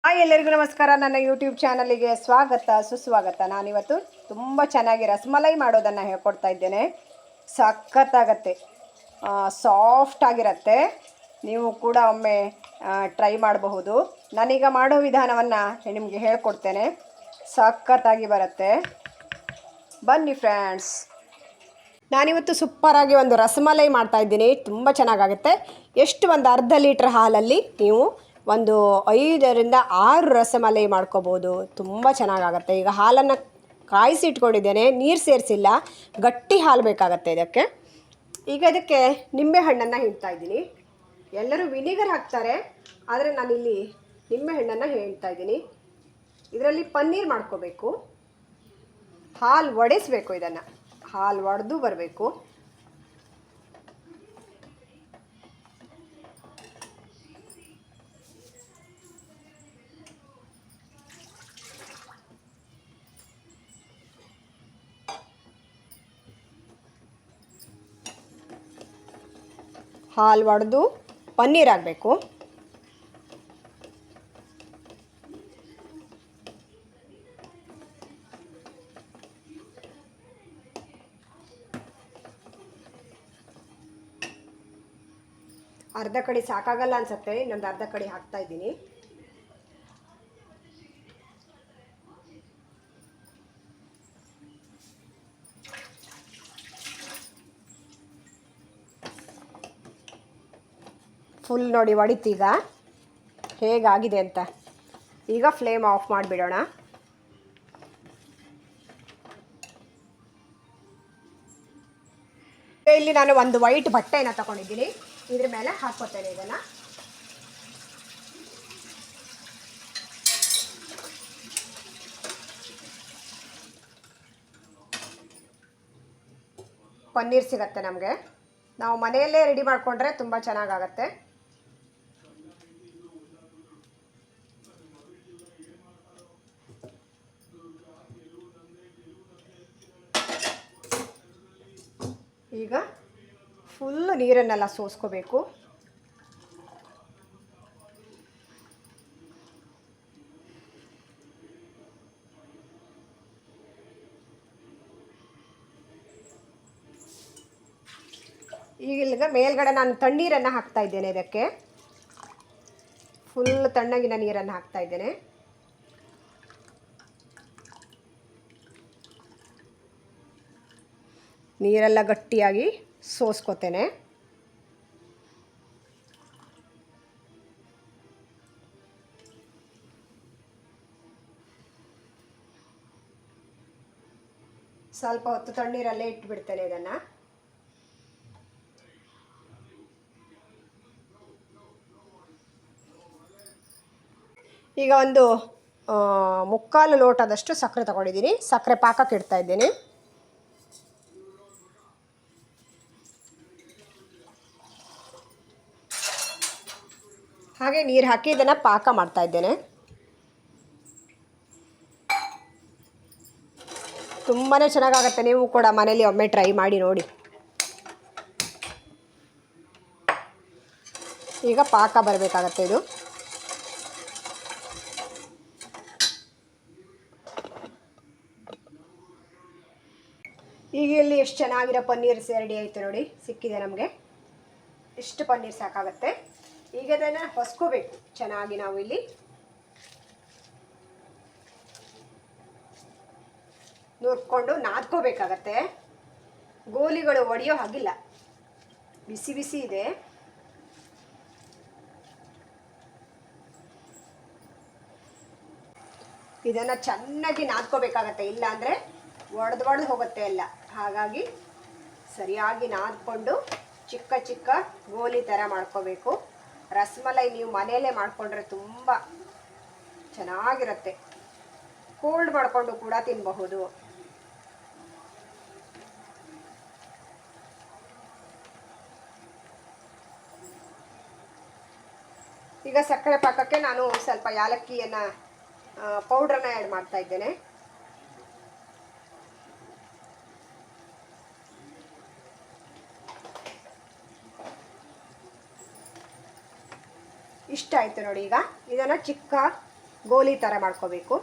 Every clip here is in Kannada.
ಹಾಯ್ ಎಲ್ಲರಿಗೂ ನಮಸ್ಕಾರ. ನನ್ನ ಯೂಟ್ಯೂಬ್ ಚಾನಲಿಗೆ ಸ್ವಾಗತ ಸುಸ್ವಾಗತ. ನಾನಿವತ್ತು ತುಂಬ ಚೆನ್ನಾಗಿ ರಸಮಲೈ ಮಾಡೋದನ್ನು ಹೇಳ್ಕೊಡ್ತಾ ಇದ್ದೇನೆ. ಸಖತ್ತಾಗತ್ತೆ, ಸಾಫ್ಟ್ ಆಗಿರುತ್ತೆ. ನೀವು ಕೂಡ ಒಮ್ಮೆ ಟ್ರೈ ಮಾಡಬಹುದು. ನಾನೀಗ ಮಾಡೋ ವಿಧಾನವನ್ನು ನಿಮಗೆ ಹೇಳ್ಕೊಡ್ತೇನೆ. ಸಖತ್ತಾಗಿ ಬರುತ್ತೆ, ಬನ್ನಿ ಫ್ರೆಂಡ್ಸ್. ನಾನಿವತ್ತು ಸೂಪರಾಗಿ ಒಂದು ರಸಮಲೈ ಮಾಡ್ತಾಯಿದ್ದೀನಿ. ತುಂಬ ಚೆನ್ನಾಗಾಗುತ್ತೆ. ಒಂದು ಅರ್ಧ ಲೀಟ್ರ್ ಹಾಲಲ್ಲಿ ನೀವು ಒಂದು 5ರಿಂದ 6 ರಸಮಲೈ ಮಾಡ್ಕೋಬೋದು. ತುಂಬ ಚೆನ್ನಾಗಾಗತ್ತೆ. ಈಗ ಹಾಲನ್ನು ಕಾಯಿಸಿ ಇಟ್ಕೊಂಡಿದ್ದೇನೆ, ನೀರು ಸೇರಿಸಿಲ್ಲ. ಗಟ್ಟಿ ಹಾಲು ಬೇಕಾಗತ್ತೆ ಇದಕ್ಕೆ. ಈಗ ಇದಕ್ಕೆ ನಿಂಬೆಹಣ್ಣನ್ನು ಹಿಂಡ್ತಾ ಇದ್ದೀನಿ. ಎಲ್ಲರೂ ವಿನಿಗರ್ ಹಾಕ್ತಾರೆ, ಆದರೆ ನಾನಿಲ್ಲಿ ನಿಂಬೆಹಣ್ಣನ್ನು ಹಿಂಡ್ತಾ ಇದ್ದೀನಿ. ಇದರಲ್ಲಿ ಪನ್ನೀರ್ ಮಾಡ್ಕೋಬೇಕು. ಹಾಲು ಒಡೆಸಬೇಕು. ಇದನ್ನು ಹಾಲು ಒಡೆದು ಬರಬೇಕು. ಹಾಲು ಒಡೆದು ಪನ್ನೀರ್ ಆಗಬೇಕು. ಅರ್ಧ ಕಡೆ ಸಾಕಾಗಲ್ಲ ಅನ್ಸುತ್ತೆ, ಇನ್ನೊಂದು ಅರ್ಧ ಕಡೆ ಹಾಕ್ತಾ ಇದ್ದೀನಿ. ಫುಲ್ ನೋಡಿ ಒಡಿತೀಗ ಹೇಗಾಗಿದೆ ಅಂತ. ಈಗ ಫ್ಲೇಮ್ ಆಫ್ ಮಾಡಿಬಿಡೋಣ. ಇಲ್ಲಿ ನಾನು ಒಂದು ವೈಟ್ ಬಟ್ಟೆಯನ್ನು ತಗೊಂಡಿದ್ದೀನಿ. ಇದ್ರ ಮೇಲೆ ಹಾಕ್ಕೊತೇನೆ ಇದನ್ನು. ಪನ್ನೀರ್ ಸಿಗತ್ತೆ ನಮಗೆ. ನಾವು ಮನೆಯಲ್ಲೇ ರೆಡಿ ಮಾಡಿಕೊಂಡ್ರೆ ತುಂಬ ಚೆನ್ನಾಗಾಗತ್ತೆ. ಈಗ ಫುಲ್ ನೀರನ್ನೆಲ್ಲ ಸೋಸ್ಕೋಬೇಕು. ಈಗ ಮೇಲ್ಗಡೆ ನಾನು ತಣ್ಣೀರನ್ನು ಹಾಕ್ತಾ ಇದ್ದೇನೆ. ಇದಕ್ಕೆ ಫುಲ್ ತಣ್ಣಗಿನ ನೀರನ್ನು ಹಾಕ್ತಾ ಇದ್ದೇನೆ. ನೀರೆಲ್ಲ ಗಟ್ಟಿಯಾಗಿ ಸೋಸ್ಕೋತೇನೆ. ಸ್ವಲ್ಪ ಹೊತ್ತು ತಣ್ಣೀರಲ್ಲೇ ಇಟ್ಬಿಡ್ತೇನೆ ಇದನ್ನು. ಈಗ ಒಂದು 3/4 ಲೋಟದಷ್ಟು ಸಕ್ಕರೆ ತಗೊಂಡಿದ್ದೀನಿ. ಸಕ್ಕರೆ ಪಾಕಕ್ಕೆ ಇಡ್ತಾ ಇದ್ದೀನಿ. ಹಾಗೆ ನೀರು ಹಾಕಿ ಇದನ್ನು ಪಾಕ ಮಾಡ್ತಾ ಇದ್ದೇನೆ. ತುಂಬಾ ಚೆನ್ನಾಗಾಗತ್ತೆ. ನೀವು ಕೂಡ ಮನೇಲಿ ಒಮ್ಮೆ ಟ್ರೈ ಮಾಡಿ ನೋಡಿ. ಈಗ ಪಾಕ ಬರಬೇಕಾಗತ್ತೆ ಇದು. ಈಗ ಇಲ್ಲಿ ಎಷ್ಟು ಚೆನ್ನಾಗಿರೋ ಪನ್ನೀರ್ ರೆಡಿ ಆಯಿತು ನೋಡಿ. ಸಿಕ್ಕಿದೆ ನಮಗೆ. ಇಷ್ಟು ಪನ್ನೀರ್ ಸಾಕಾಗತ್ತೆ. ಈಗ ಅದನ್ನು ಹೊಸ್ಕೋಬೇಕು ಚೆನ್ನಾಗಿ. ನಾವು ಇಲ್ಲಿ ನುರ್ಕೊಂಡು ನಾದ್ಕೋಬೇಕಾಗತ್ತೆ. ಗೋಲಿಗಳು ಒಡೆಯೋ ಹಾಗಿಲ್ಲ. ಬಿಸಿ ಬಿಸಿ ಇದೆ. ಇದನ್ನು ಚೆನ್ನಾಗಿ ನಾದ್ಕೋಬೇಕಾಗತ್ತೆ, ಇಲ್ಲ ಅಂದರೆ ಒಡೆದು ಹೋಗುತ್ತೆ ಎಲ್ಲ. ಹಾಗಾಗಿ ಸರಿಯಾಗಿ ನಾದ್ಕೊಂಡು ಚಿಕ್ಕ ಚಿಕ್ಕ ಗೋಲಿ ಥರ ಮಾಡ್ಕೋಬೇಕು. ರಸಮಲೈ ನೀವು ಮನೆಯಲ್ಲೇ ಮಾಡಿಕೊಂಡ್ರೆ ತುಂಬ ಚೆನ್ನಾಗಿರುತ್ತೆ. ಕೋಲ್ಡ್ ಮಾಡಿಕೊಂಡು ಕೂಡ ತಿನ್ನಬಹುದು. ಈಗ ಸಕ್ಕರೆ ಪಾಕಕ್ಕೆ ನಾನು ಸ್ವಲ್ಪ ಯಾಲಕ್ಕಿಯನ್ನು ಪೌಡ್ರನ್ನ ಆ್ಯಡ್ ಮಾಡ್ತಾ ಇದ್ದೇನೆ. ಇಷ್ಟ ಆಯಿತು ನೋಡಿ. ಈಗ ಇದನ್ನು ಚಿಕ್ಕ ಗೋಲಿ ಥರ ಮಾಡ್ಕೋಬೇಕು.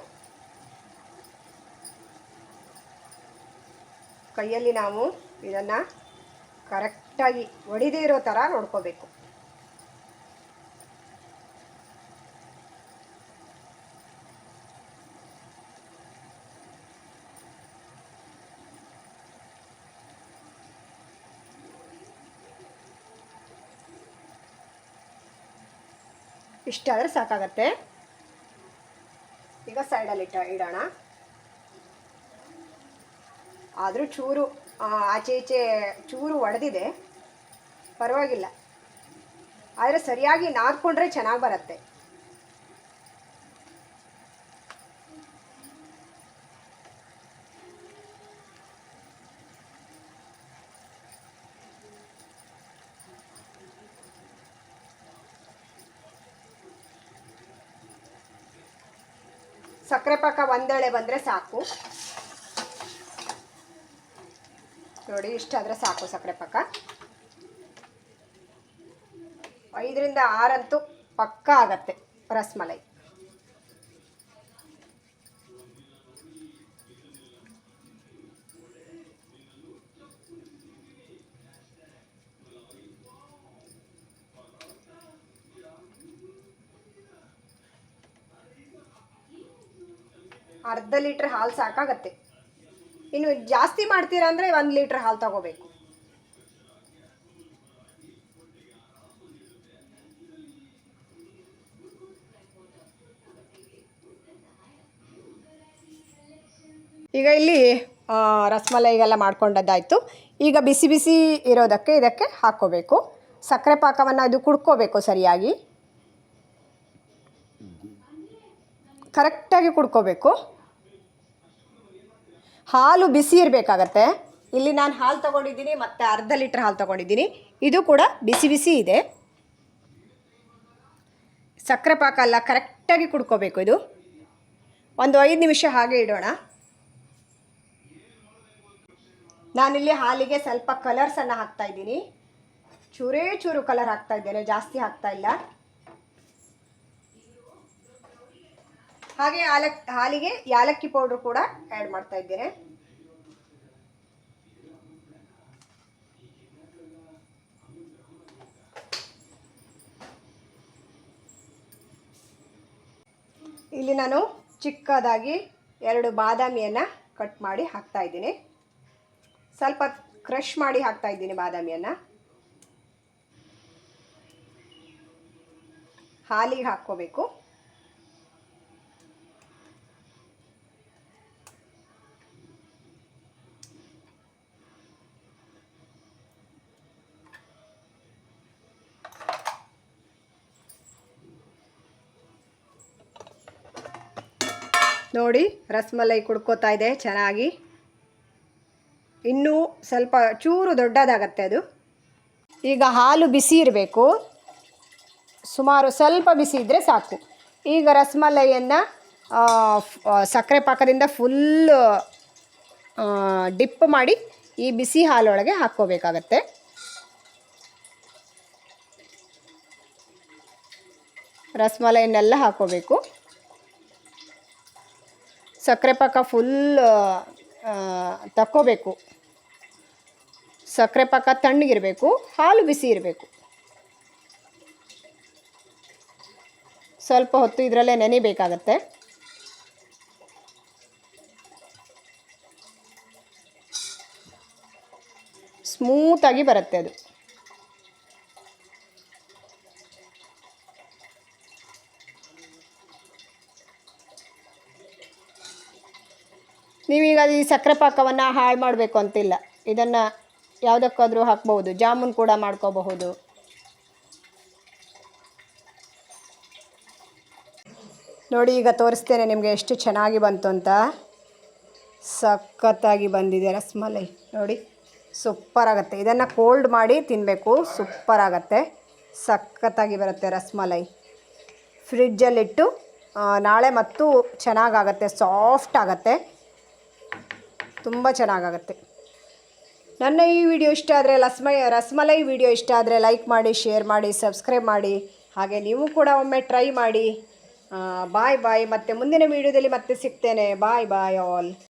ಕೈಯಲ್ಲಿ ನಾವು ಇದನ್ನು ಕರೆಕ್ಟಾಗಿ ಒಡಿದೇ ಇರೋ ಥರ ನೋಡ್ಕೋಬೇಕು. ಇಷ್ಟಾದರೆ ಸಾಕಾಗತ್ತೆ. ಈಗ ಸೈಡಲ್ಲಿ ಇಡೋಣ. ಆದರೂ ಚೂರು ಆಚೆ ಈಚೆ ಚೂರು ಒಡೆದಿದೆ, ಪರವಾಗಿಲ್ಲ. ಆದರೆ ಸರಿಯಾಗಿ ನಾದ್ಕೊಂಡ್ರೆ ಚೆನ್ನಾಗಿ ಬರುತ್ತೆ. ಸಕ್ಕರೆ ಪಾಕ ಒಂದೆಳೆ ಬಂದರೆ ಸಾಕು ನೋಡಿ. ಇಷ್ಟಾದರೆ ಸಾಕು ಸಕ್ಕರೆ ಪಾಕ. 5ರಿಂದ 6 ಅಂತೂ ಪಕ್ಕಾ ಆಗತ್ತೆ ರಸಮಲೈ. ಅರ್ಧ ಲೀಟ್ರ್ ಹಾಲು ಸಾಕಾಗತ್ತೆ. ಇನ್ನು ಜಾಸ್ತಿ ಮಾಡ್ತೀರಾ ಅಂದರೆ 1 ಲೀಟ್ರ್ ಹಾಲು ತಗೋಬೇಕು. ಈಗ ಇಲ್ಲಿ ರಸಮಲೈಗೆಲ್ಲ ಮಾಡ್ಕೊಂಡದ್ದಾಯಿತು. ಈಗ ಬಿಸಿ ಬಿಸಿ ಇರೋದಕ್ಕೆ ಇದಕ್ಕೆ ಹಾಕ್ಕೋಬೇಕು. ಸಕ್ಕರೆ ಪಾಕವನ್ನು ಅದು ಕುಡ್ಕೋಬೇಕು ಸರಿಯಾಗಿ, ಕರೆಕ್ಟಾಗಿ ಕುಡ್ಕೋಬೇಕು. ಹಾಲು ಬಿಸಿ ಇರಬೇಕಾಗತ್ತೆ. ಇಲ್ಲಿ ನಾನು ಹಾಲು ತೊಗೊಂಡಿದ್ದೀನಿ ಮತ್ತು ಅರ್ಧ ಲೀಟ್ರ್ ಹಾಲು ತೊಗೊಂಡಿದ್ದೀನಿ. ಇದು ಕೂಡ ಬಿಸಿ ಬಿಸಿ ಇದೆ. ಸಕ್ಕರೆ ಪಾಕ ಎಲ್ಲ ಕರೆಕ್ಟಾಗಿ ಕುಡ್ಕೋಬೇಕು. ಇದು ಒಂದು 5 ನಿಮಿಷ ಹಾಗೆ ಇಡೋಣ. ನಾನಿಲ್ಲಿ ಹಾಲಿಗೆ ಸ್ವಲ್ಪ ಕಲರ್ಸನ್ನು ಹಾಕ್ತಾಯಿದ್ದೀನಿ. ಚೂರೇ ಚೂರು ಕಲರ್ ಹಾಕ್ತಾಯಿದ್ದೇನೆ, ಜಾಸ್ತಿ ಹಾಕ್ತಾಯಿಲ್ಲ. ಹಾಗೆ ಹಾಲಿಗೆ ಯಾಲಕ್ಕಿ ಪೌಡ್ರ್ ಕೂಡ ಆ್ಯಡ್ ಮಾಡ್ತಾ ಇದ್ದೇನೆ. ಇಲ್ಲಿ ನಾನು ಚಿಕ್ಕದಾಗಿ 2 ಬಾದಾಮಿಯನ್ನು ಕಟ್ ಮಾಡಿ ಹಾಕ್ತಾ ಇದ್ದೀನಿ. ಸ್ವಲ್ಪ ಕ್ರಷ್ ಮಾಡಿ ಹಾಕ್ತಾ ಇದ್ದೀನಿ ಬಾದಾಮಿಯನ್ನು. ಹಾಲಿಗೆ ಹಾಕ್ಕೋಬೇಕು. ನೋಡಿ ರಸಮಲೈ ಕುಡ್ಕೋತಾ ಇದೆ ಚೆನ್ನಾಗಿ. ಇನ್ನೂ ಸ್ವಲ್ಪ ಚೂರು ದೊಡ್ಡದಾಗತ್ತೆ ಅದು. ಈಗ ಹಾಲು ಬಿಸಿ ಇರಬೇಕು, ಸುಮಾರು ಸ್ವಲ್ಪ ಬಿಸಿ ಇದ್ದರೆ ಸಾಕು. ಈಗ ರಸಮಲೈಯನ್ನು ಸಕ್ಕರೆ ಪಾಕದಿಂದ ಫುಲ್ ಡಿಪ್ ಮಾಡಿ ಈ ಬಿಸಿ ಹಾಲೊಳಗೆ ಹಾಕ್ಕೋಬೇಕಾಗತ್ತೆ. ರಸಮಲೈನೆಲ್ಲ ಹಾಕ್ಕೋಬೇಕು. ಸಕ್ಕರೆ ಪಾಕ ಫುಲ್ ತಕ್ಕೋಬೇಕು. ಸಕ್ಕರೆ ಪಾಕ ತಣ್ಣಗಿರಬೇಕು, ಹಾಲು ಬಿಸಿ ಇರಬೇಕು. ಸ್ವಲ್ಪ ಹೊತ್ತು ಇದರಲ್ಲೇ ನೆನೆಬೇಕಾಗತ್ತೆ. ಸ್ಮೂತಾಗಿ ಬರುತ್ತೆ ಅದು. ನೀವೀಗ ಈ ಸಕ್ಕರೆ ಪಾಕವನ್ನು ಹಾಳು ಮಾಡಬೇಕು ಅಂತಿಲ್ಲ. ಇದನ್ನು ಯಾವುದಕ್ಕಾದರೂ ಹಾಕ್ಬೋದು, ಜಾಮೂನ್ ಕೂಡ ಮಾಡ್ಕೋಬಹುದು. ನೋಡಿ ಈಗ ತೋರಿಸ್ತೇನೆ ನಿಮಗೆ ಎಷ್ಟು ಚೆನ್ನಾಗಿ ಬಂತು ಅಂತ. ಸಖತ್ತಾಗಿ ಬಂದಿದೆ ರಸಮಲೈ ನೋಡಿ, ಸೂಪರ್ ಆಗುತ್ತೆ. ಇದನ್ನು ಕೋಲ್ಡ್ ಮಾಡಿ ತಿನ್ನಬೇಕು, ಸೂಪರ್ ಆಗುತ್ತೆ. ಸಖತ್ತಾಗಿ ಬರುತ್ತೆ ರಸಮಲೈ. ಫ್ರಿಡ್ಜಲ್ಲಿಟ್ಟು ನಾಳೆ ಮತ್ತು ಚೆನ್ನಾಗಾಗತ್ತೆ, ಸಾಫ್ಟ್ ಆಗುತ್ತೆ, ತುಂಬ ಚೆನ್ನಾಗಾಗತ್ತೆ. ನನ್ನ ಈ ವಿಡಿಯೋ ಇಷ್ಟ ಆದರೆ ರಸಮಲೈ ವಿಡಿಯೋ ಇಷ್ಟ ಆದರೆ ಲೈಕ್ ಮಾಡಿ, ಶೇರ್ ಮಾಡಿ, ಸಬ್ಸ್ಕ್ರೈಬ್ ಮಾಡಿ. ಹಾಗೆ ನೀವು ಕೂಡ ಒಮ್ಮೆ ಟ್ರೈ ಮಾಡಿ. ಬಾಯ್ ಬಾಯ್, ಮತ್ತೆ ಮುಂದಿನ ವಿಡಿಯೋದಲ್ಲಿ ಮತ್ತೆ ಸಿಗ್ತೇನೆ. ಬಾಯ್ ಬಾಯ್ ಆಲ್.